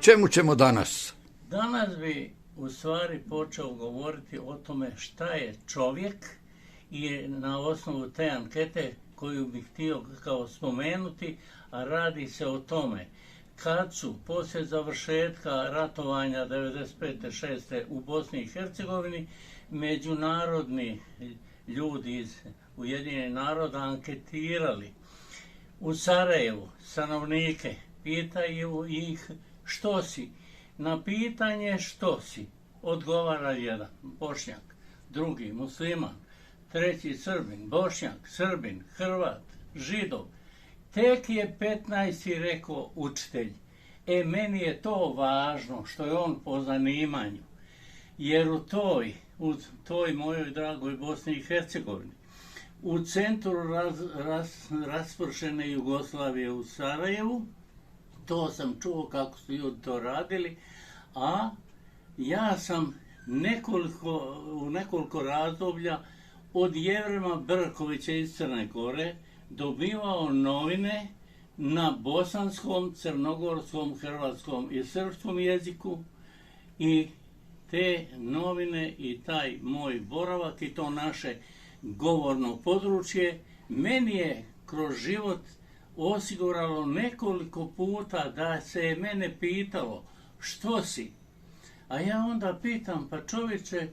čemu ćemo danas? Danas bi u stvari počeo govoriti o tome šta je čovjek i na osnovu te ankete koju bih htio kao spomenuti, a radi se o tome kad su poslije završetka ratovanja 95. 6. u Bosni i Hercegovini međunarodni ljudi iz Ujedinjenih naroda anketirali u Sarajevu stanovnike, pitaju ih što si. Na pitanje što si odgovara jedan Bošnjak, drugi Musliman, treći Srbin, Bošnjak, Srbin, Hrvat, Židov. Tek je 15. rekao učitelj. Meni je to važno što je on po zanimanju, jer u toj mojoj dragoj Bosni i Hercegovini, u centru raspršene Jugoslavije u Sarajevu, to sam čuo kako su ljudi to radili, a ja sam u nekoliko razdoblja od Jevrema Brkovića iz Crne Gore dobivao novine na bosanskom, crnogorskom, hrvatskom i srpskom jeziku i te novine i taj moj boravak i to naše govorno područje meni je kroz život osiguralo nekoliko puta da se mene pitalo što si. A ja onda pitam, pa čovječe,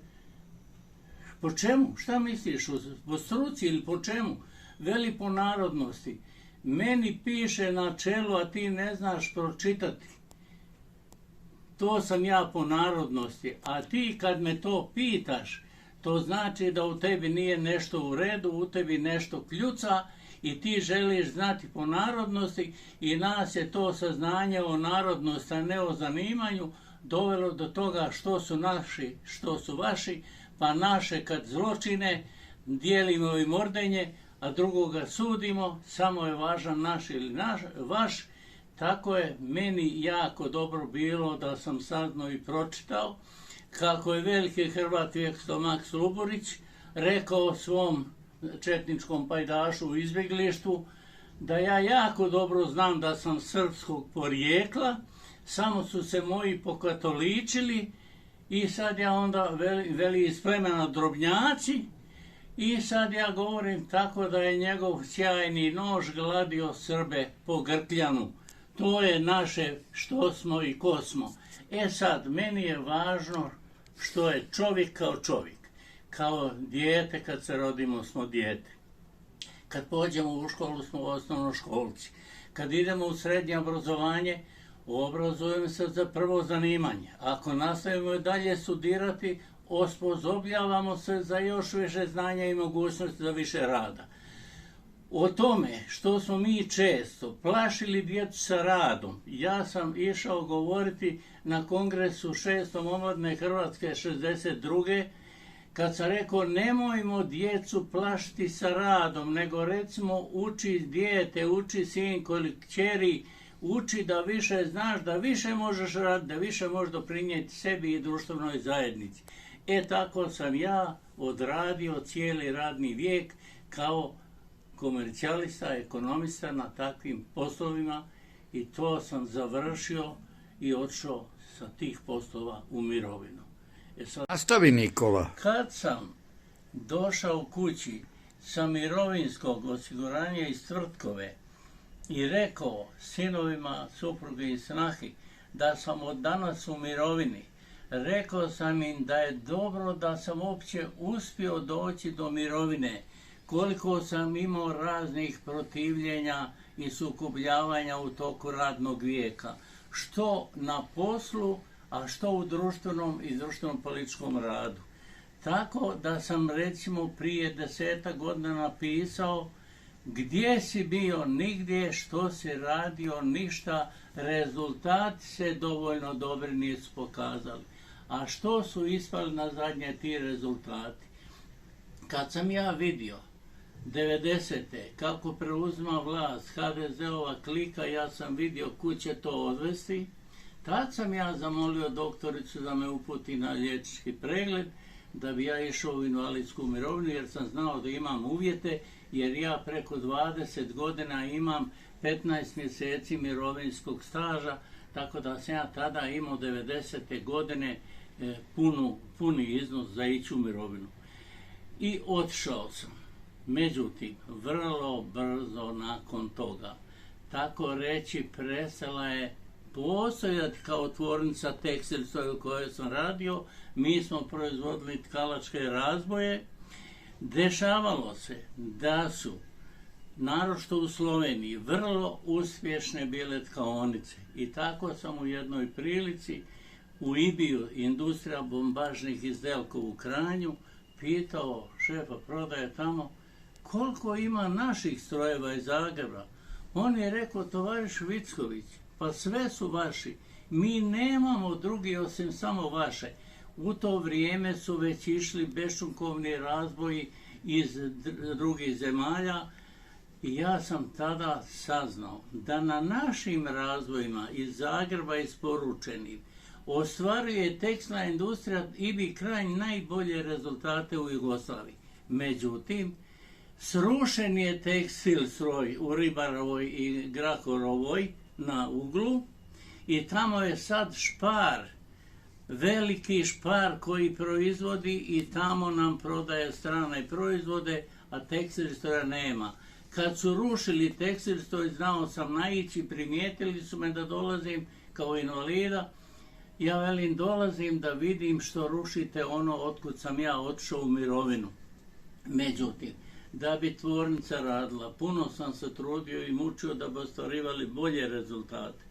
po čemu? Šta misliš? Po struci ili po čemu? Veli po narodnosti. Meni piše na čelu, a ti ne znaš pročitati. To sam ja po narodnosti. A ti kad me to pitaš, to znači da u tebi nije nešto u redu, u tebi nešto kljuca i ti želiš znati po narodnosti i nas je to saznanje o narodnosti, a ne o zanimanju, dovelo do toga što su naši, što su vaši, pa naše kad zločine dijelimo i mordenje, a drugoga sudimo, samo je važan naš ili vaš. Tako je meni jako dobro bilo da sam saznao i pročitao kako je veliki Hrvat Vjeksto Maks Luburić rekao svom četničkom pajdašu u izbjeglištvu da ja jako dobro znam da sam srpskog porijekla, samo su se moji pokatoličili i sad ja onda veli iz plemena Drobnjaci i sad ja govorim tako da je njegov sjajni nož gladio Srbe po grkljanu. To je naše što smo i ko smo. Sad, meni je važno što je čovjek kao čovjek. Kao dijete, kad se rodimo smo dijete. Kad pođemo u školu smo osnovnoškolci. Kad idemo u srednje obrazovanje, obrazujemo se za prvo zanimanje. Ako nastavimo dalje studirati, osposobljavamo se za još više znanja i mogućnosti za više rada. O tome što smo mi često plašili djecu sa radom, ja sam išao govoriti na kongresu 6. omladne Hrvatske 62. kad sam rekao nemojmo djecu plašiti sa radom, nego recimo uči dijete, uči sinko ili kćeri, uči da više znaš, da više možeš raditi, da više možeš doprinijeti sebi i društvenoj zajednici. Tako sam ja odradio cijeli radni vijek kao komercijalista, ekonomista na takvim poslovima i to sam završio i otišao sa tih poslova u mirovinu. Nastavi Nikola. Kad sam došao kući sa mirovinskog osiguranja iz Tvrtkove i rekao sinovima, suprugi i snahi da sam od danas u mirovini, rekao sam im da je dobro da sam uopće uspio doći do mirovine, koliko sam imao raznih protivljenja i sukobljavanja u toku radnog vijeka, što na poslu, a što u društvenom i društveno-političkom radu. Tako da sam recimo prije 10 godina napisao gdje si bio, nigdje, što si radio, ništa, rezultati se dovoljno dobri nisu pokazali. A što su ispali na zadnje ti rezultati? Kad sam ja vidio 90. kako preuzima vlast HDZ-ova klika, ja sam vidio kud će to odvesti. Tad sam ja zamolio doktoricu da me uputi na liječnički pregled, da bi ja išao u invalidsku mirovinu, jer sam znao da imam uvjete, jer ja preko 20 godina imam 15 mjeseci mirovinskog staža, tako da sam ja tada imao 90. godine puni iznos za ići u mirovinu. I otišao sam. Međutim, vrlo brzo nakon toga, tako reći, prestala je postojati kao tvornica tekstilstva u kojoj sam radio. Mi smo proizvodili tkalačke razboje. Dešavalo se da su, naročito u Sloveniji, vrlo uspješne bile tkaonice. I tako sam u jednoj prilici u IBI-u, industrija bombažnih izdelka u Kranju, pitao šefa prodaje tamo koliko ima naših strojeva iz Zagreba. On je rekao, tovariš Vicković, pa sve su vaši, mi nemamo drugi osim samo vaše. U to vrijeme su već išli beščunkovni razboji iz drugih zemalja i ja sam tada saznao da na našim razvojima iz Zagreba isporučenim ostvaruje tekstilna industrija IBI Kranj najbolje rezultate u Jugoslaviji. Međutim, srušen je tekstil stroj u Ribarovoj i Grahorovoj na uglu i tamo je sad Špar, veliki Špar koji proizvodi i tamo nam prodaje strane proizvode, a tekstil stroja nema. Kad su rušili tekstil stroj, znao sam naići, primijetili su me da dolazim kao invalida. Ja velim, dolazim da vidim što rušite ono otkud sam ja otišao u mirovinu. Međutim, da bi tvornica radila, puno sam se trudio i mučio da bi ostvarivali bolje rezultate.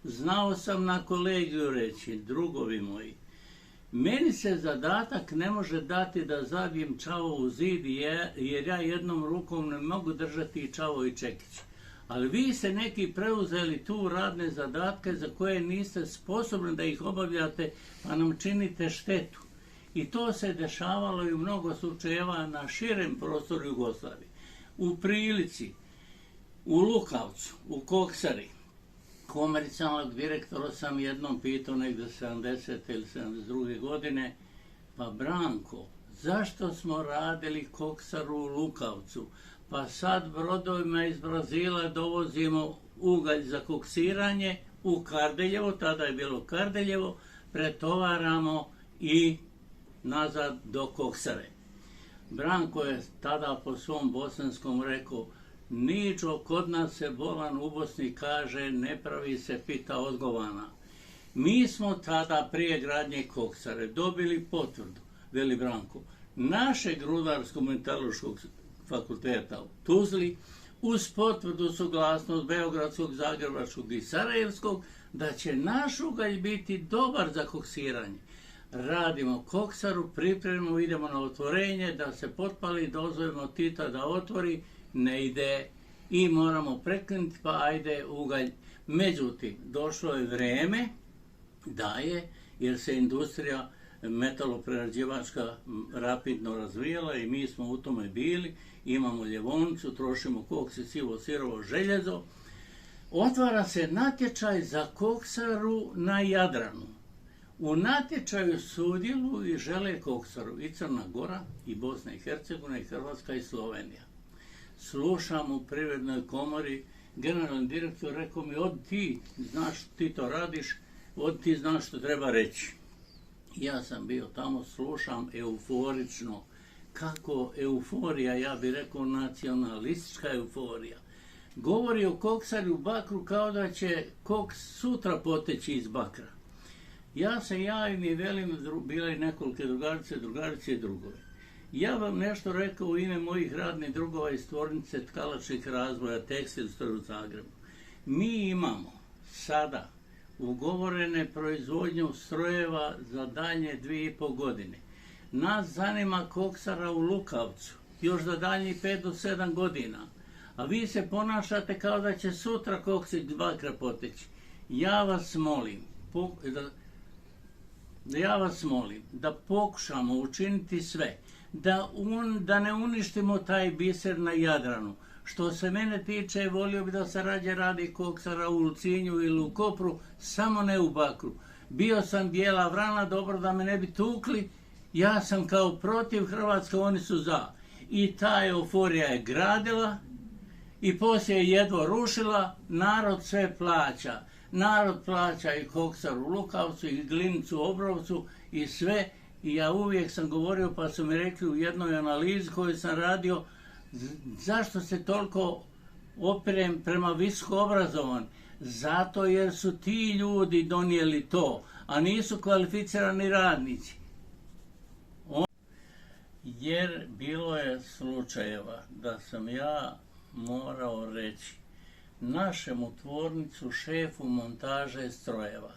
Znao sam na kolegiju reći, drugovi moji, meni se zadatak ne može dati da zabijem čavo u zid, jer ja jednom rukom ne mogu držati čavo i čekić. Ali vi ste neki preuzeli tu radne zadatke za koje niste sposobni da ih obavljate, pa nam činite štetu. I to se dešavalo i u mnogo slučajeva na širem prostoru Jugoslavije. U prilici, u Lukavcu, u Koksari, komercijalnog direktora sam jednom pitao negdje 70. ili 72. godine, pa Branko, zašto smo radili Koksaru u Lukavcu? Pa sad brodovima iz Brazila dovozimo ugalj za koksiranje u Kardeljevo, tada je bilo Kardeljevo, pretovaramo i nazad do Koksare. Branko je tada po svom bosanskom rekao, ničo, kod nas se bolan u Bosni kaže, ne pravi se pita odgovana. Mi smo tada prije gradnje Koksare dobili potvrdu, veli Branko, našeg rudarsko-metalurškog fakulteta u Tuzli, uz potvrdu suglasnost Beogradskog, Zagrebačkog i Sarajevskog, da će naš ugalj biti dobar za koksiranje. Radimo Koksaru, pripremimo, idemo na otvorenje, da se potpali, dozovemo Tita da otvori, ne ide i moramo prekinuti, pa ajde ugalj. Međutim, došlo je vrijeme da je, jer se industrija metaloprerađivačka rapidno razvijala i mi smo u tome bili, imamo ljevoncu, trošimo koks i sirovo željezo. Otvara se natječaj za Koksaru na Jadranu. U natječaju sudjeluju i žele Koksaru i Crna Gora, i Bosna i Hercegovina, i Hrvatska, i Slovenija. Slušam u Privrednoj komori, generalni direktor rekao mi, od ti, znaš, ti to radiš, od ti znaš što treba reći. Ja sam bio tamo, slušam euforično, kako euforija, ja bih rekao nacionalistička euforija. Govori o Koksaru u Bakru kao da će koks sutra poteći iz Bakra. Ja se javim i velim, bile nekolike drugarice i drugovi. Ja vam nešto rekao u ime mojih radnih drugova iz tvornice tkalačkih razvoja tekstil stroj u Zagrebu. Mi imamo sada ugovorene proizvodnju strojeva za daljnje 2,5 godine. Nas zanima Koksara u Lukavcu, još za daljnjih 5 do 7 godina. A vi se ponašate kao da će sutra koks iz Bakra poteći. Ja vas molim da pokušamo učiniti sve, da ne uništimo taj biser na Jadranu. Što se mene tiče, volio bi da se rađe radi Koksara u Ulcinju ili u Kopru, samo ne u Bakru. Bio sam bijela vrana, dobro da me ne bi tukli, ja sam kao protiv Hrvatske, oni su za. I ta euforija je gradila i poslije je jedva rušila, narod sve plaća. narod plaća i koksar u Lukavcu i glinicu u Obrovcu i sve. I ja uvijek sam govorio, pa su mi rekli u jednoj analizi koju sam radio, zašto se toliko opirem prema visoko obrazovan? Zato jer su ti ljudi donijeli to, a nisu kvalificirani radnici. Jer bilo je slučajeva da sam ja morao reći našemu tvornicu, šefu montaže strojeva,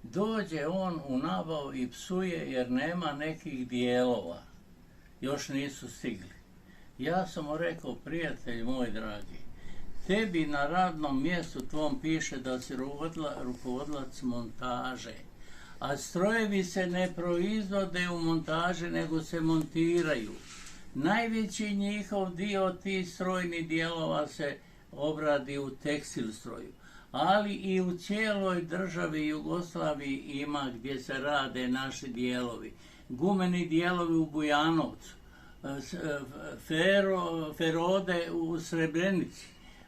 dođe on u nabavu i psuje jer nema nekih dijelova, još nisu stigli. Ja sam mu rekao, prijatelj moj dragi, tebi na radnom mjestu tvom piše da si rukovodilac montaže, a strojevi se ne proizvode u montaži, nego se montiraju. Najveći njihov dio tih strojnih dijelova se obradi u tekstil stroju, ali i u cijeloj državi Jugoslaviji ima gdje se rade naši dijelovi. Gumeni dijelovi u Bujanovcu, ferode u Srebrenici,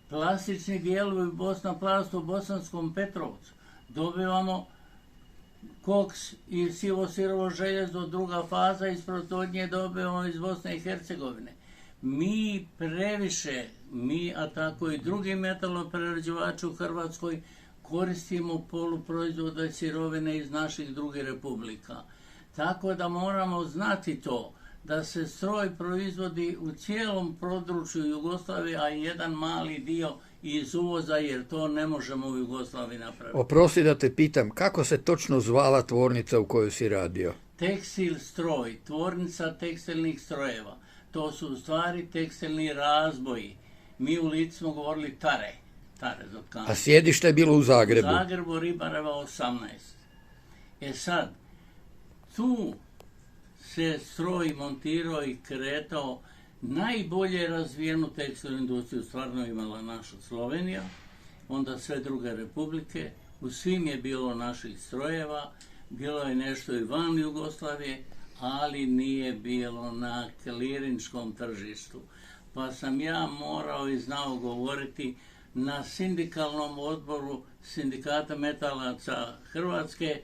plastični dijelovi Bosna Plast u Bosanskom Petrovcu. Dobivamo koks i sivo-sirovo željezo, druga faza iz proizvodnje dobivamo iz Bosne i Hercegovine. Mi previše, a tako i drugi metaloprerađivači u Hrvatskoj, koristimo poluproizvode sirovine iz naših drugih republika. Tako da moramo znati to, da se stroj proizvodi u cijelom području Jugoslavije, a jedan mali dio iz uvoza, jer to ne možemo u Jugoslaviji napraviti. Oprosti da te pitam, kako se točno zvala tvornica u kojoj si radio? Tekstil stroj, tvornica tekstilnih strojeva. To su u stvari tekstilni razboji. Mi u Lici smo govorili tare za tkaninu. A sjedište je bilo u Zagrebu? U Zagrebu, Ribareva 18. Sad, tu se stroj montirao i kretao. Najbolje razvijenu tekstilnu industriju stvarno imala naša Slovenija, onda sve druge republike, u svim je bilo naših strojeva, bilo je nešto i van Jugoslavije, ali nije bilo na klirinškom tržištu. Pa sam ja morao i znao govoriti na sindikalnom odboru Sindikata metalaca Hrvatske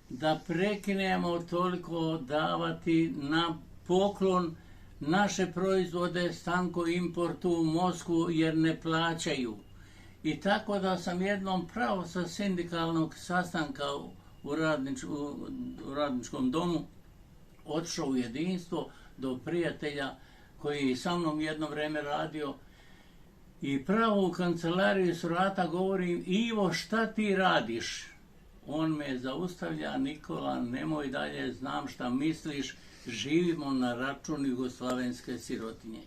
da prekinemo toliko davati na poklon naše proizvode Stanko Importu u Moskvu jer ne plaćaju. I tako da sam jednom pravo sa sindikalnog sastanka u radničkom domu otišao u jedinstvo do prijatelja koji je sa mnom jedno vrijeme radio i pravo u kancelariji Surata govorim: Ivo, šta ti radiš? On me zaustavlja: Nikola, nemoj dalje, znam šta misliš, živimo na račun jugoslavenske sirotinje.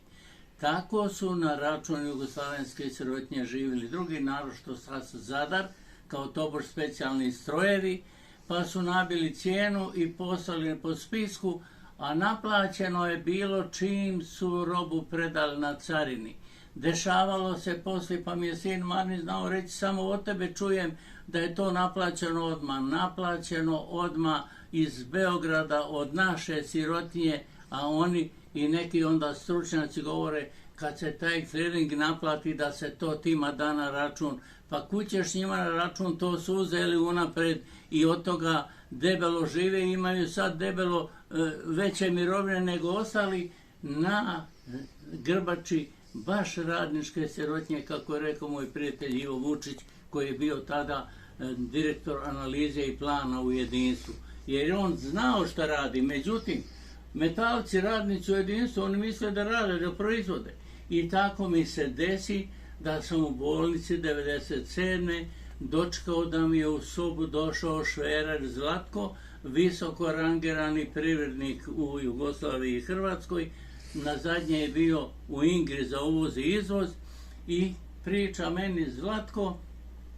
Tako su na račun jugoslavenske sirotinje živjeli drugi, naročito Zadar, kao tobož specijalni strojevi, pa su nabili cijenu i poslali po spisku, a naplaćeno je bilo čim su robu predali na carini. Dešavalo se poslije, pa mi je sin Marni znao reći: samo od tebe čujem da je to naplaćeno odmah. Naplaćeno odmah iz Beograda od naše sirotinje, a oni i neki onda stručnjaci govore kad se taj clearing naplati da se to tima da na račun. Pa kućeš njima na račun, to su uzeli unapred i od toga debelo žive i imaju sad debelo veće mirovine nego ostali na grbači baš radničke sirotinje, kako je rekao moj prijatelj Ivo Vučić, koji je bio tada direktor analize i plana u jedinstvu. Jer on znao šta radi, međutim, metalci, radnici u jedinstvu, oni misle da rade, da proizvode. I tako mi se desi da sam u bolnici 1997. dočekao da mi je u sobu došao šverer Zlatko, visoko rangirani privrednik u Jugoslaviji i Hrvatskoj. Na zadnje je bio u Ingri za uvoz i izvoz i priča meni Zlatko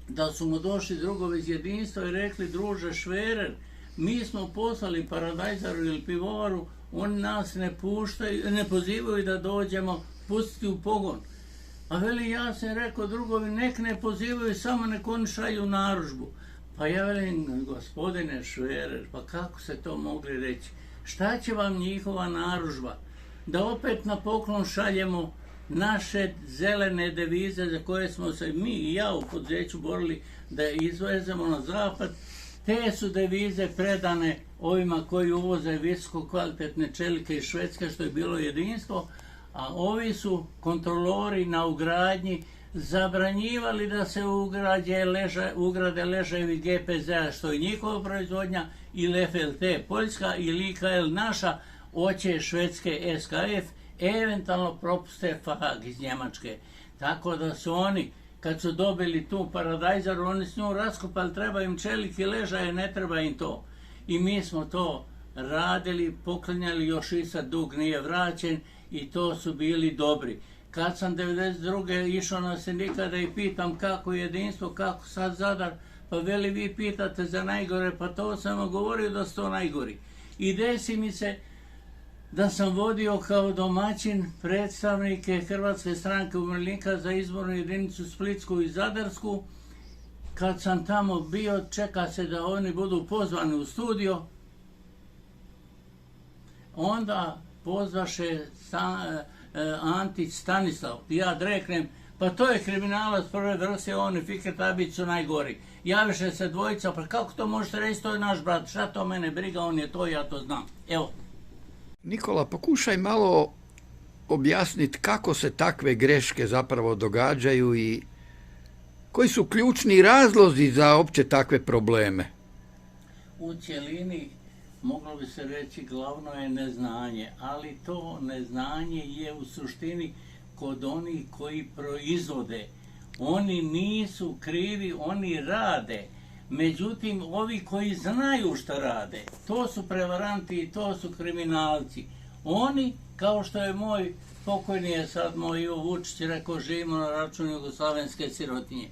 da su mu došli drugovi iz jedinstva i rekli: druže šverer, mi smo poslali paradajzaru ili pivovaru, oni nas ne pozivaju da dođemo pustiti u pogon. A veli, ja sam rekao drugovi, nek ne pozivaju, samo nek oni šalju narudžbu. Pa ja velim: gospodine šverer, pa kako se to mogli reći? Šta će vam njihova narudžba? Da opet na poklon šaljemo naše zelene devize za koje smo se mi i ja u poduzeću borili da izvezemo na zapad, te su devize predane ovima koji uvoze visoko kvalitetne čelike iz Švedske, što je bilo jedinstvo, a ovi su kontrolori na ugradnji zabranjivali da se ugrade ležajevi GPZ-a, što je njihova proizvodnja, ili FLT Poljska, ili IKL naša, oće Švedske SKF, eventualno propuste FAG iz Njemačke. Tako da su oni, kad su dobili tu paradajzaru, oni s njom raskopali, treba im čelik i ležaje, ne treba im to. I mi smo to radili, poklanjali, još i sad dug nije vraćen i to su bili dobri. Kad sam 1992. išao na sindikat i pitam kako je jedinstvo, kako sad Zadar, pa veli vi pitate za najgore, pa to sam vam govorio da su to najgori. I desi mi se da sam vodio kao domaćin predstavnike Hrvatske stranke umirovljenika za izbornu jedinicu Splitsku i Zadarsku. Kad sam tamo bio, čeka se da oni budu pozvani u studio, onda pozvaše Antić Stanislav. Ja reknem, pa to je kriminalac prve vrste, oni Fikret Abić su najgori. Javiše se dvojica, pa kako to možete reći, to je naš brat, šta to mene briga, on je to, ja to znam. Evo. Nikola, pokušaj malo objasniti kako se takve greške zapravo događaju i koji su ključni razlozi za opće takve probleme. U cjelini moglo bi se reći glavno je neznanje, ali to neznanje je u suštini kod onih koji proizvode. Oni nisu krivi, oni rade. Međutim, ovi koji znaju šta rade, to su prevaranti i to su kriminalci. Oni, kao što je moj pokojni je sad moj Ivo Vučić rekao, živimo na račun jugoslavenske sirotinje.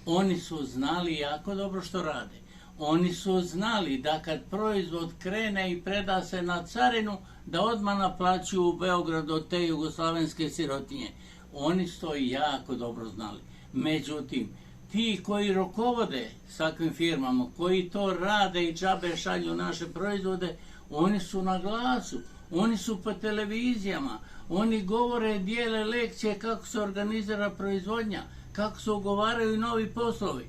Oni su znali jako dobro što rade. Oni su znali da kad proizvod krene i preda se na carinu, da odmah naplaćuju u Beogradu od te jugoslavenske sirotinje. Oni su to jako dobro znali. Međutim, ti koji rukovode s takvim firmama, koji to rade i džabe šalju naše proizvode, oni su na glasu, oni su po televizijama, oni govore, dijele lekcije kako se organizira proizvodnja, kako se ugovaraju novi poslovi.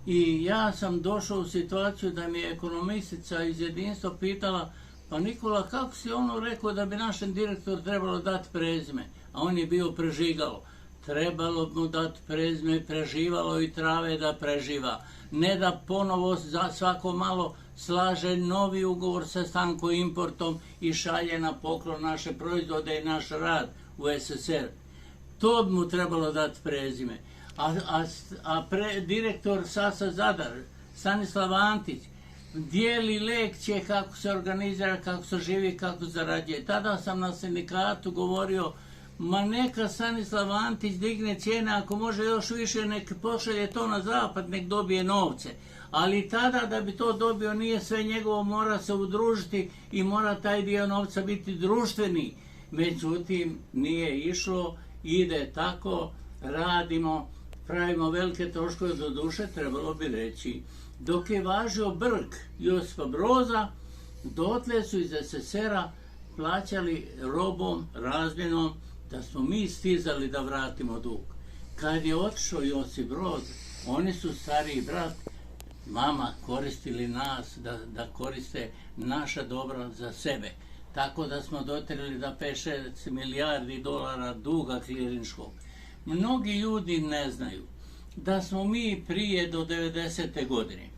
I ja sam došao u situaciju da mi je ekonomistica iz jedinstva pitala, pa Nikola, kako si ono rekao da bi našem direktoru trebalo dati prezime? A on je bio prežigalo. Trebalo mu dati prezime, preživalo i trave da preživa. Ne da ponovo za svako malo slaže novi ugovor sa Stanko Importom i šalje na poklon naše proizvode i naš rad u SSR. To bi mu trebalo dati prezime. Direktor Sasa Zadar, Stanislav Antić, dijeli lekcije kako se organizira, kako se živi, kako zarađuje. Tada sam na sindikatu govorio, ma neka Stanislav Antić digne cijene, ako može još više, nek pošalje to na zapad, nek dobije novce. Ali tada da bi to dobio nije sve njegovo, mora se udružiti i mora taj dio novca biti društveni. Međutim, nije išlo, ide tako, radimo, pravimo velike troškove, do duše trebalo bi reći. Dok je važio Brk Josipa Broza, dotle su iz SSR-a plaćali robom, razmjenom, da smo mi stizali da vratimo dug. Kad je otišao Josip Broz, oni su stariji brat, mama koristili nas da koriste naša dobra za sebe. Tako da smo doterili da 5-6 milijardi dolara duga klirinškog. Mnogi ljudi ne znaju da smo mi prije do 90. godine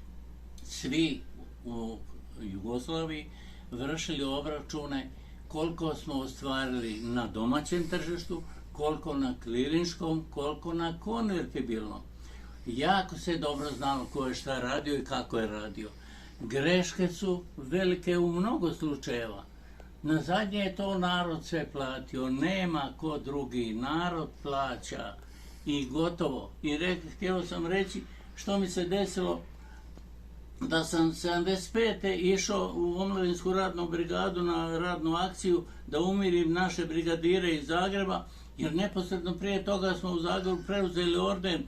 svi u Jugoslaviji vršili obračune koliko smo ostvarili na domaćem tržištu, koliko na klirinškom, koliko na konvertibilnom. Jako se dobro znalo ko je šta radio i kako je radio. Greške su velike u mnogo slučajeva. Na zadnje je to narod sve platio, nema ko drugi, narod plaća i gotovo. I htio sam reći što mi se desilo da sam 75. išao u omladinsku radnu brigadu na radnu akciju da umirim naše brigadire iz Zagreba, jer neposredno prije toga smo u Zagrebu preuzeli orden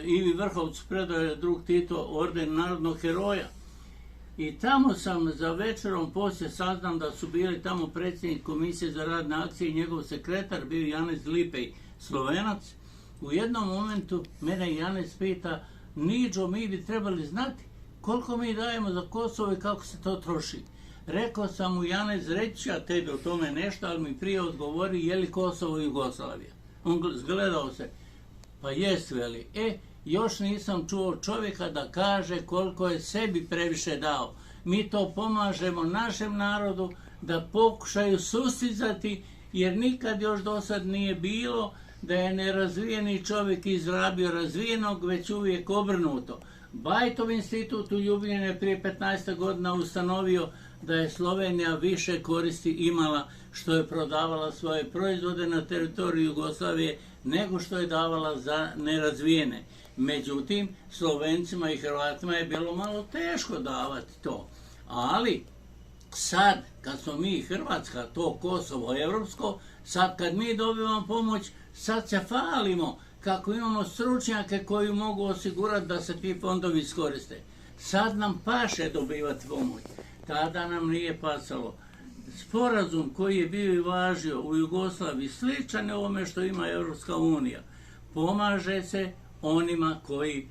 Ivi Vrhovcu, predao je drug Tito orden narodnog heroja. I tamo sam za večerom poslije saznam da su bili tamo predsjednik Komisije za radne akcije i njegov sekretar, bio Janez Lipej, Slovenac. U jednom momentu mene Janez pita: Niđo, mi bi trebali znati koliko mi dajemo za Kosovo i kako se to troši. Rekao sam mu: Janez, reći ja tebi o tome nešto, ali mi prije odgovori je li Kosovo Jugoslavija. On zgledao se: pa jest, veli. Još nisam čuo čovjeka da kaže koliko je sebi previše dao. Mi to pomažemo našem narodu da pokušaju sustizati, jer nikad još do sad nije bilo da je nerazvijeni čovjek izrabio razvijenog, već uvijek obrnuto. Bajtov institut u Ljubljani je prije 15 godina ustanovio da je Slovenija više koristi imala što je prodavala svoje proizvode na teritoriju Jugoslavije nego što je davala za nerazvijene. Međutim, Slovencima i Hrvatima je bilo malo teško davati to. Ali sad, kad smo mi Hrvatska, to Kosovo europsko, sad kad mi dobivamo pomoć, sad se falimo kako imamo stručnjake koji mogu osigurati da se ti fondovi iskoriste. Sad nam paše dobivati pomoć. Tada nam nije pasalo. Sporazum koji je bio i važio u Jugoslaviji sličan je ovome što ima Europska unija. Pomaže se onima koji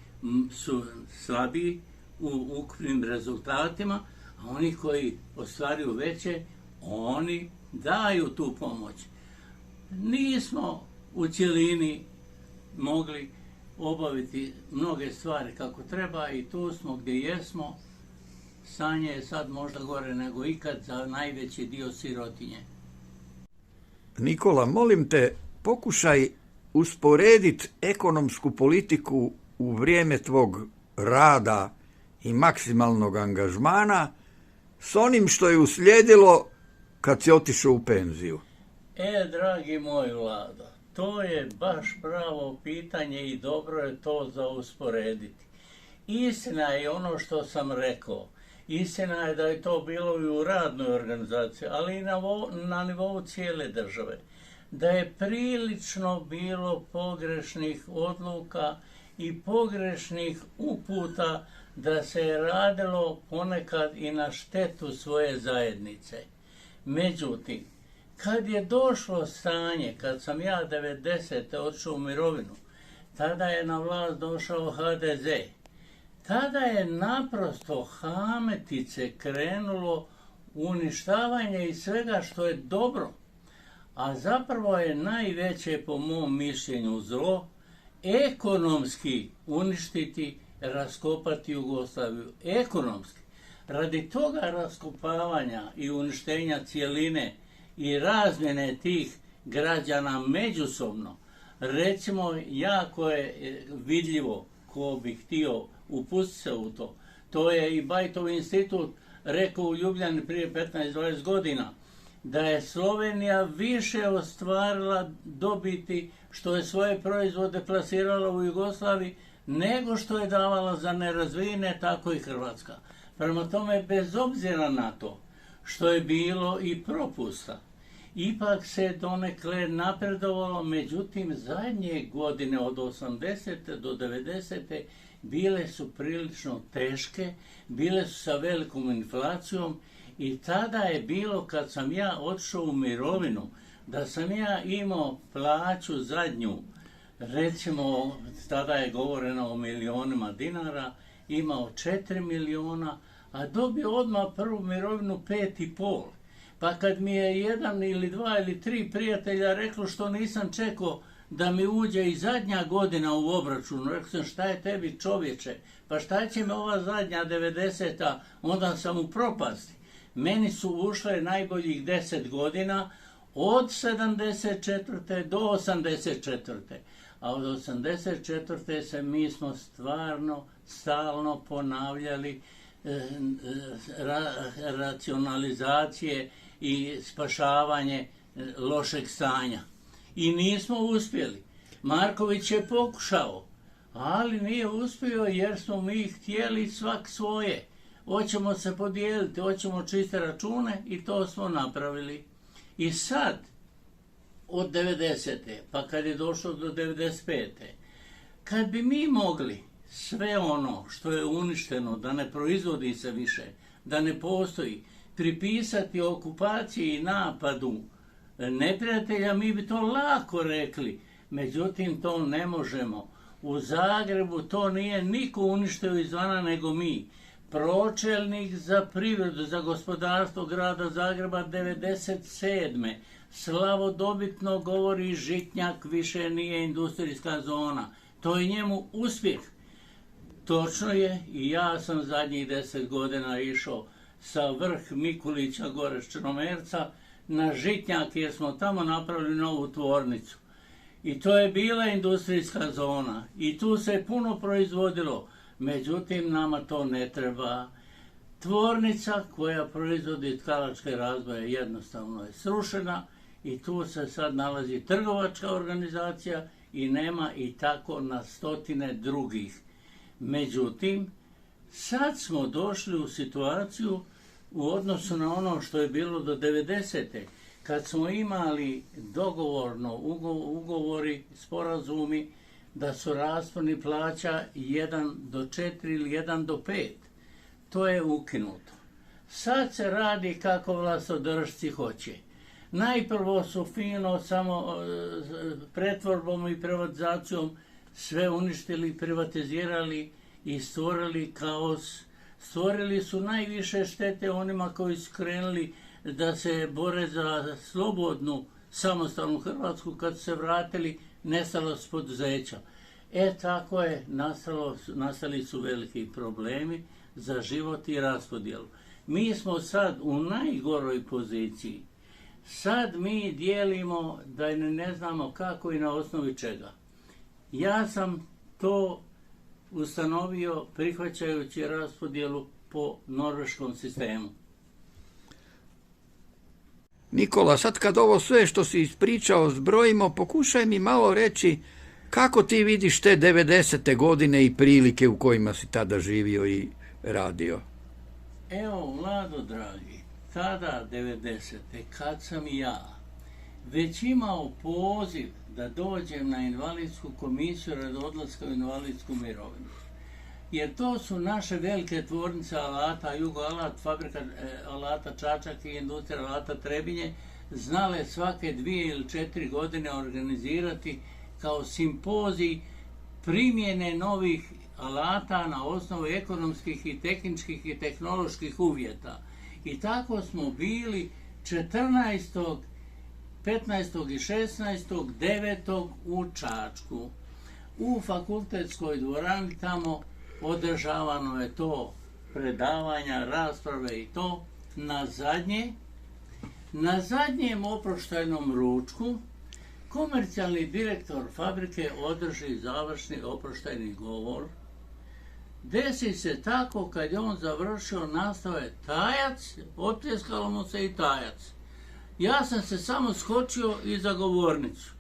su slabiji u ukupnim rezultatima, a oni koji ostvaruju veće, oni daju tu pomoć. Nismo u cjelini mogli obaviti mnoge stvari kako treba i tu smo gdje jesmo. Stanje je sad možda gore nego ikad za najveći dio sirotinje. Nikola, molim te, pokušaj usporediti ekonomsku politiku u vrijeme tvog rada i maksimalnog angažmana s onim što je uslijedilo kad si otišao u penziju. Dragi moj Vlado, to je baš pravo pitanje i dobro je to za usporediti. Istina je ono što sam rekao. Istina je da je to bilo i u radnoj organizaciji, ali i na nivou cijele države. Da je prilično bilo pogrešnih odluka i pogrešnih uputa da se je radilo ponekad i na štetu svoje zajednice. Međutim, kad je došlo stanje, kad sam ja 90. otišao u mirovinu, tada je na vlast došao HDZ. Tada je naprosto hametice krenulo uništavanje i svega što je dobro, a zapravo je najveće, po mom mišljenju, zlo ekonomski uništiti, raskopati Jugoslaviju. Ekonomski. Radi toga raskopavanja i uništenja cijeline i razmjene tih građana međusobno, recimo, jako je vidljivo, ko bi htio upustiti se u to. To je i Bajtov institut rekao u Ljubljani prije 15-20 godina, da je Slovenija više ostvarila dobiti što je svoje proizvode plasirala u Jugoslaviji nego što je davala za nerazvijene, tako i Hrvatska. Prema tome, bez obzira na to što je bilo i propusta, ipak se donekle napredovalo, međutim zadnje godine od 80. do 90. bile su prilično teške, bile su sa velikom inflacijom i tada je bilo, kad sam ja otišao u mirovinu, da sam ja imao plaću zadnju, recimo tada je govoreno o milionima dinara, imao 4 miliona, a dobio odmah prvu mirovinu 5,5. Pa kad mi je jedan ili dva ili tri prijatelja reklo što nisam čekao da mi uđe i zadnja godina u obračunu, rekao sam: šta je tebi, čovječe, pa šta će me ova zadnja 90-a, onda sam u propasti. Meni su ušle najboljih 10 godina od 74. do 84. A od 84. se mi smo stvarno stalno ponavljali racionalizacije i spašavanje lošeg stanja. I nismo uspjeli. Marković je pokušao, ali nije uspio jer smo mi htjeli svak svoje. Hoćemo se podijeliti, hoćemo čiste račune i to smo napravili. I sad, od 90. pa kad je došlo do 95. kad bi mi mogli sve ono što je uništeno, da ne proizvodi se više, da ne postoji, pripisati okupaciji i napadu neprijatelja, mi bi to lako rekli. Međutim, to ne možemo. U Zagrebu to nije niko uništio izvana nego mi. Pročelnik za privredu, za gospodarstvo grada Zagreba 97. slavodobitno govori Žitnjak više nije industrijska zona. To je njemu uspjeh. Točno je, i ja sam zadnjih 10 godina išao sa vrh Mikulića gore s Črnomerca na Žitnjak jer smo tamo napravili novu tvornicu. I to je bila industrijska zona i tu se puno proizvodilo. Međutim, nama to ne treba. Tvornica koja proizvodi tkalačke razboje jednostavno je srušena i tu se sad nalazi trgovačka organizacija i nema i tako na stotine drugih. Međutim, sad smo došli u situaciju u odnosu na ono što je bilo do 90. kad smo imali dogovorno ugovori, sporazumi da su rasponi plaća 1 do 4 ili 1 do 5. To je ukinuto. Sad se radi kako vlastodržci hoće. Najprvo su fino samo pretvorbom i privatizacijom sve uništili, privatizirali i stvorili kaos. Stvorili su najviše štete onima koji su krenuli da se bore za slobodnu, samostalnu Hrvatsku. Kad su se vratili, nestalo s poduzeća. Tako je, nastali su veliki problemi za život i raspodjelu. Mi smo sad u najgoroj poziciji. Sad mi dijelimo da ne znamo kako i na osnovi čega. Ja sam to ustanovio prihvaćajući raspodjelu po norveškom sistemu. Nikola, sad kad ovo sve što si ispričao zbrojimo, pokušaj mi malo reći kako ti vidiš te 90. godine i prilike u kojima si tada živio i radio. Evo, Vlado dragi, tada 90. kad sam ja već imao poziv da dođem na invalidsku komisiju radi odlaska u invalidsku mirovinu. Jer to su naše velike tvornice alata, Jugo Alat, fabrika alata Čačak i industrija alata Trebinje, znale svake 2 ili 4 godine organizirati kao simpozij primjene novih alata na osnovu ekonomskih i tehničkih i tehnoloških uvjeta. I tako smo bili 14. 15. i 16. 9. u Čačku. U fakultetskoj dvorani tamo održavano je to predavanja, rasprave i to. Na zadnjem oproštajnom ručku komercijalni direktor fabrike održi završni oproštajni govor. Desi se tako kad je on završio, nastao je tajac, otpljeskalo mu se i tajac. Ja sam se samo skočio iza govornicu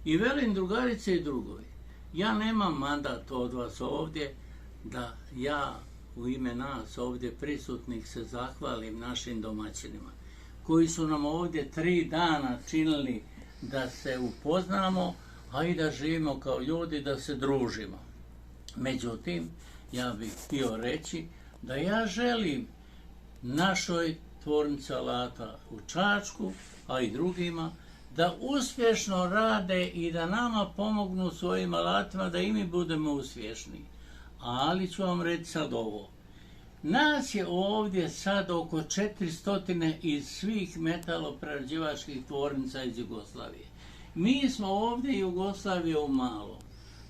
i velim drugarice i drugovi, ja nemam mandat od vas ovdje da ja u ime nas ovdje prisutnih se zahvalim našim domaćinima koji su nam ovdje 3 dana činili da se upoznamo, a i da živimo kao ljudi, da se družimo. Međutim, ja bih htio reći da ja želim našoj tvornici alata u Čačku, a i drugima, da uspješno rade i da nama pomognu svojim alatima da i mi budemo uspješni. Ali ću vam reći sad ovo. Nas je ovdje sad oko 400 iz svih metaloprerađivačkih tvornica iz Jugoslavije. Mi smo ovdje Jugoslavije u malo,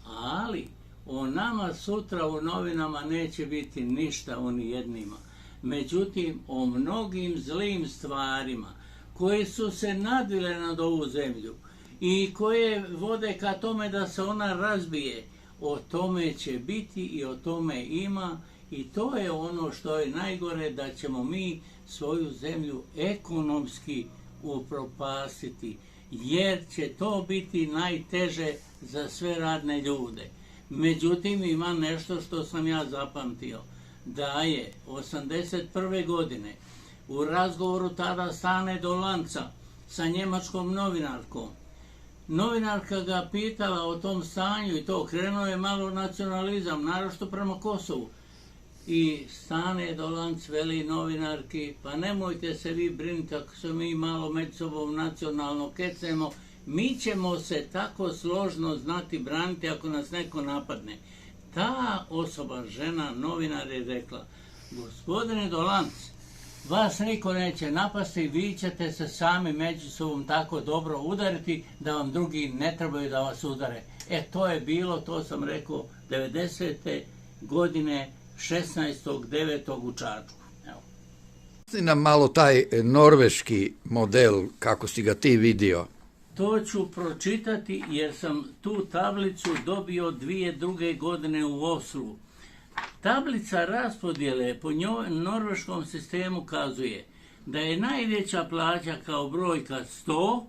ali o nama sutra u novinama neće biti ništa o nijednima. Međutim, o mnogim zlim stvarima koje su se nadvile nad ovu zemlju i koje vode ka tome da se ona razbije, o tome će biti i o tome ima. I to je ono što je najgore, da ćemo mi svoju zemlju ekonomski upropastiti, jer će to biti najteže za sve radne ljude. Međutim, ima nešto što sam ja zapamtio, da je 81. godine u razgovoru tada Stane Dolanca sa njemačkom novinarkom. Novinarka ga pitala o tom stanju i to, krenuo je malo nacionalizam, naročito prema Kosovu. i Stane Dolanc veli novinarki, pa nemojte se vi brinuti ako se mi malo među sobom nacionalno kecnemo, mi ćemo se tako složno znati braniti ako nas neko napadne. Ta osoba, žena, novinar je rekla, gospodine Dolanc, vas niko neće napasti, vi ćete se sami među sobom tako dobro udariti da vam drugi ne trebaju da vas udare. To je bilo, to sam rekao, 90. godine 16.9. u Čačku. Evo. Nam malo taj norveški model, kako si ga ti vidio. To ću pročitati jer sam tu tablicu dobio 2002. godine u Oslu. Tablica raspodjele po norveškom sistemu kazuje da je najveća plaća kao brojka 100,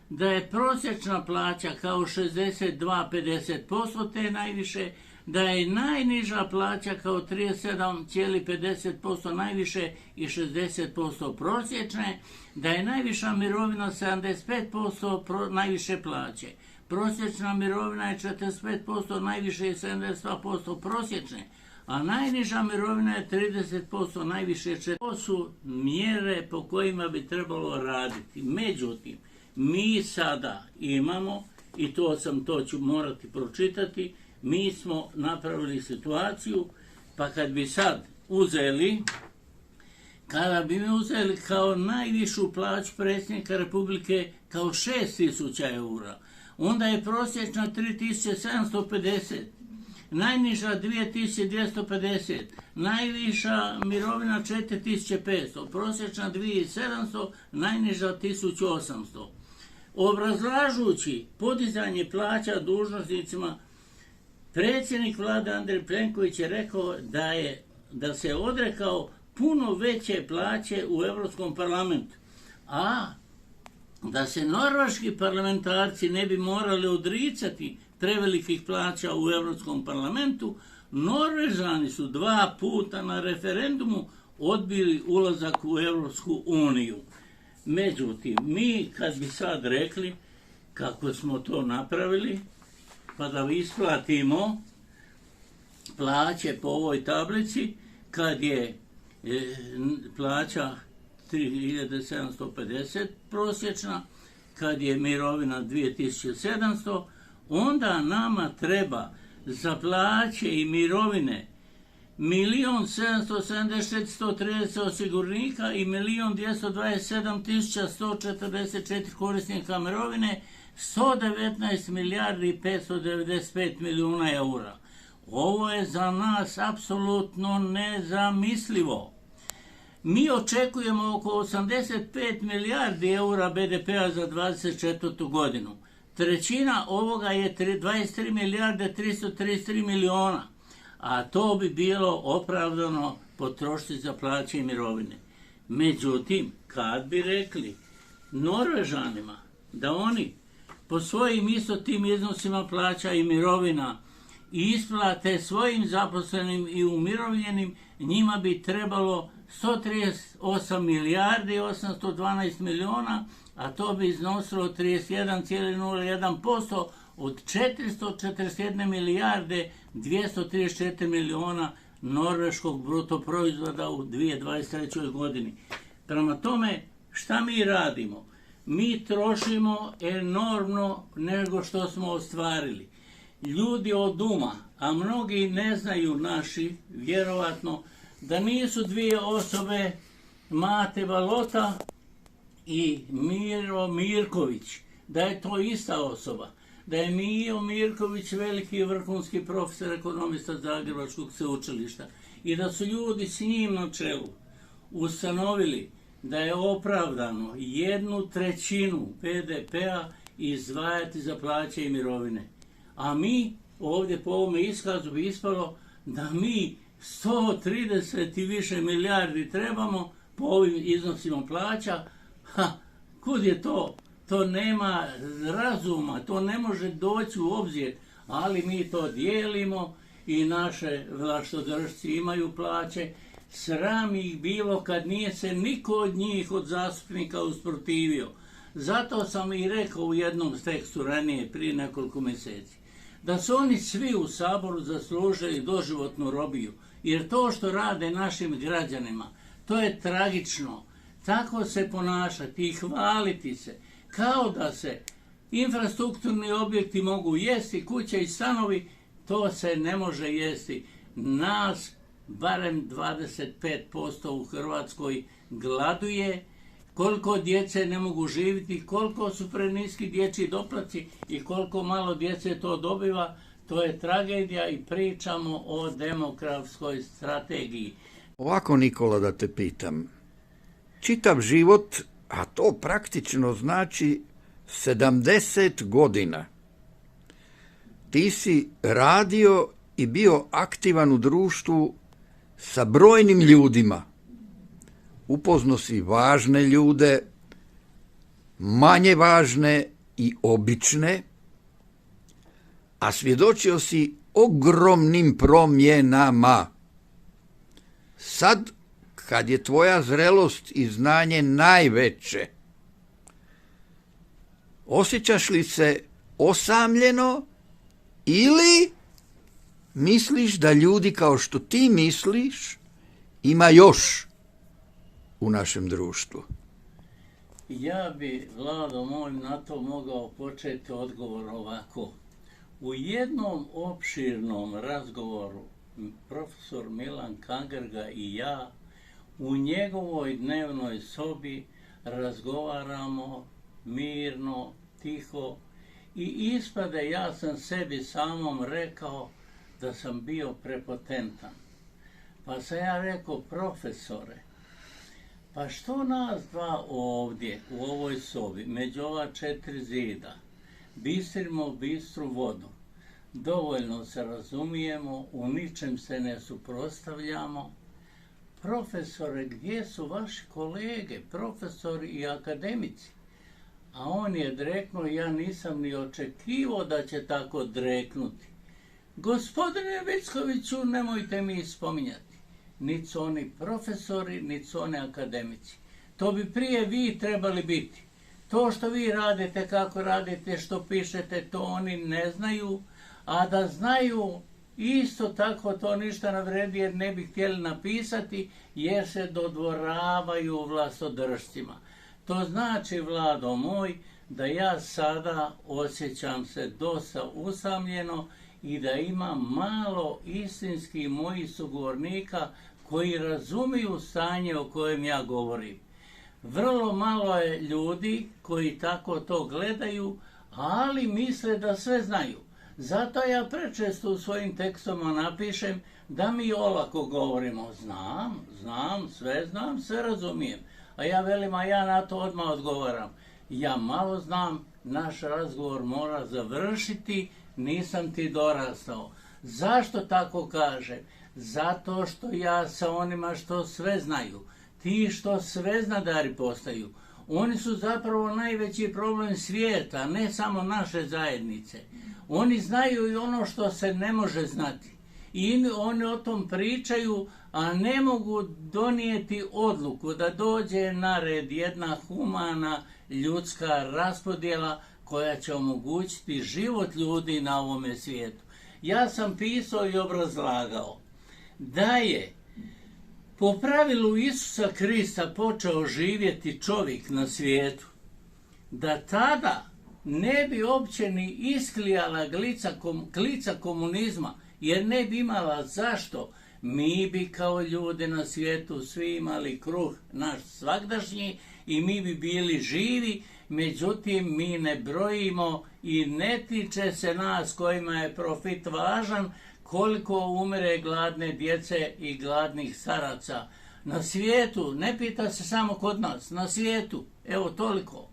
da je prosječna plaća kao 62,50% te najviše, da je najniža plaća kao 37,50% najviše i 60% prosječne, da je najviša mirovina 75% najviše plaće. Prosječna mirovina je 45% najviše i 72% prosječne, a najniža mirovina je 30% najviše. To su mjere po kojima bi trebalo raditi. Međutim, mi sada imamo, i to ću morati pročitati, mi smo napravili situaciju, pa kad bi sad uzeli, kada bi mi uzeli kao najvišu plaću predsjednika Republike kao 6.000 eura, onda je prosječna 3.750, najniža 2.250, najviša mirovina 4.500, prosječna 2.700, najniža 1.800. Obrazlažući podizanje plaća dužnosnicima, predsjednik vlade Andrej Plenković je rekao da se odrekao puno veće plaće u Europskom parlamentu, a da se norveški parlamentarci ne bi morali odricati prevelikih plaća u Europskom parlamentu, Norvežani su 2 puta na referendumu odbili ulazak u Europsku uniju. Međutim, mi kad bi sad rekli kako smo to napravili, pa da isplatimo plaće po ovoj tablici, kad je plaća 3.750 prosječna, kad je mirovina 2.700, onda nama treba za plaće i mirovine 1.774.130 osiguranika i 1.227.144 korisnika mirovine, 119 milijardi i 595 milijuna eura. Ovo je za nas apsolutno nezamislivo. Mi očekujemo oko 85 milijardi eura BDP-a za 24. godinu. Trećina ovoga je 23 milijarde 333 milijuna, a to bi bilo opravdano potrošiti za plaće i mirovine. Međutim, kad bi rekli Norvežanima da oni po svojim isto tim iznosima plaća i mirovina i isplate svojim zaposlenim i umirovljenim, njima bi trebalo 138 milijardi 812 milijuna, a to bi iznosilo 31,01% od 441 milijarde 234 milijuna norveškog bruto proizvoda u 2023. godini. Prema tome, šta mi radimo? Mi trošimo enormno nego što smo ostvarili. Ljudi od uma, a mnogi ne znaju naši, vjerovatno, da nisu dvije osobe Mate Valota i Miro Mirković, da je to ista osoba, da je Mio Mirković veliki vrhunski profesor ekonomista Zagrebačkog sveučilišta i da su ljudi s njim na čelu ustanovili da je opravdano 1/3 BDP-a izdvajati za plaće i mirovine. A mi ovdje po ovome iskazu bi ispalo da mi 130 i više milijardi trebamo po ovim iznosima plaća. Kud je to? To nema razuma, to ne može doći u obzir, ali mi to dijelimo i naše vlastodržci imaju plaće. Sram ih bilo kad nije se niko od njih, od zastupnika, usprotivio. Zato sam i rekao u jednom tekstu ranije, prije nekoliko mjeseci, da su oni svi u Saboru zaslužili doživotnu robiju, Jer to što rade našim građanima, to je tragično. Tako se ponašati i hvaliti se, kao da se infrastrukturni objekti mogu jesti, kuće i stanovi, to se ne može jesti. Nas, barem 25% u Hrvatskoj gladuje, koliko djece ne mogu živjeti, koliko su preniski dječji doplaci i koliko malo djece to dobiva, to je tragedija i pričamo o demografskoj strategiji. Ovako, Nikola, da te pitam. Čitav život, a to praktično znači 70 godina, ti si radio i bio aktivan u društvu sa brojnim ljudima. Upoznao si važne ljude, manje važne i obične, a svjedočio si ogromnim promjenama. Sad, kad je tvoja zrelost i znanje najveće, osjećaš li se osamljeno ili misliš da ljudi kao što ti misliš ima još u našem društvu? Ja bi, Vlado moj, na to mogao početi odgovor ovako. U jednom opširnom razgovoru profesor Milan Kangerga i ja u njegovoj dnevnoj sobi razgovaramo mirno, tiho i ispade ja sam sebi samom rekao da sam bio prepotentan. Pa sam ja rekao, profesore, pa što nas dva ovdje u ovoj sobi, među ova 4 zida, bistrimo bistru vodu, dovoljno se razumijemo, u ničem se ne suprotstavljamo. Profesore, gdje su vaši kolege, profesori i akademici? A on je dreknuo, ja nisam ni očekivao da će tako dreknuti. Gospodine Vickoviću, nemojte mi spominjati. Niti su oni profesori, niti su oni akademici. To bi prije vi trebali biti. To što vi radite, kako radite, što pišete, to oni ne znaju, a da znaju isto tako to ništa ne vredi jer ne bi htjeli napisati jer se dodvoravaju vlastodržcima. To znači, Vlado moj, da ja sada osjećam se dosta usamljeno i da imam malo istinskih mojih sugovornika koji razumiju stanje o kojem ja govorim. Vrlo malo je ljudi koji tako to gledaju, ali misle da sve znaju. Zato ja prečesto u svojim tekstovima napišem da mi olako govorimo. Znam, sve razumijem. A ja velim, a ja na to odmah odgovaram. Ja malo znam, naš razgovor mora završiti, nisam ti dorastao. Zašto tako kažem? Zato što ja sa onima što sve znaju, ti što sveznadari postaju, oni su zapravo najveći problem svijeta, ne samo naše zajednice. Oni znaju i ono što se ne može znati. I oni o tom pričaju, a ne mogu donijeti odluku da dođe na red jedna humana ljudska raspodjela koja će omogućiti život ljudi na ovome svijetu. Ja sam pisao i obrazlagao da je po pravilu Isusa Krista počeo živjeti čovjek na svijetu, da tada ne bi uopće ni isklijala klica komunizma, jer ne bi imala zašto. Mi bi kao ljudi na svijetu svi imali kruh naš svagdašnji i mi bi bili živi, međutim mi ne brojimo i ne tiče se nas kojima je profit važan koliko umire gladne djece i gladnih staraca. Na svijetu, ne pita se samo kod nas, na svijetu, evo toliko.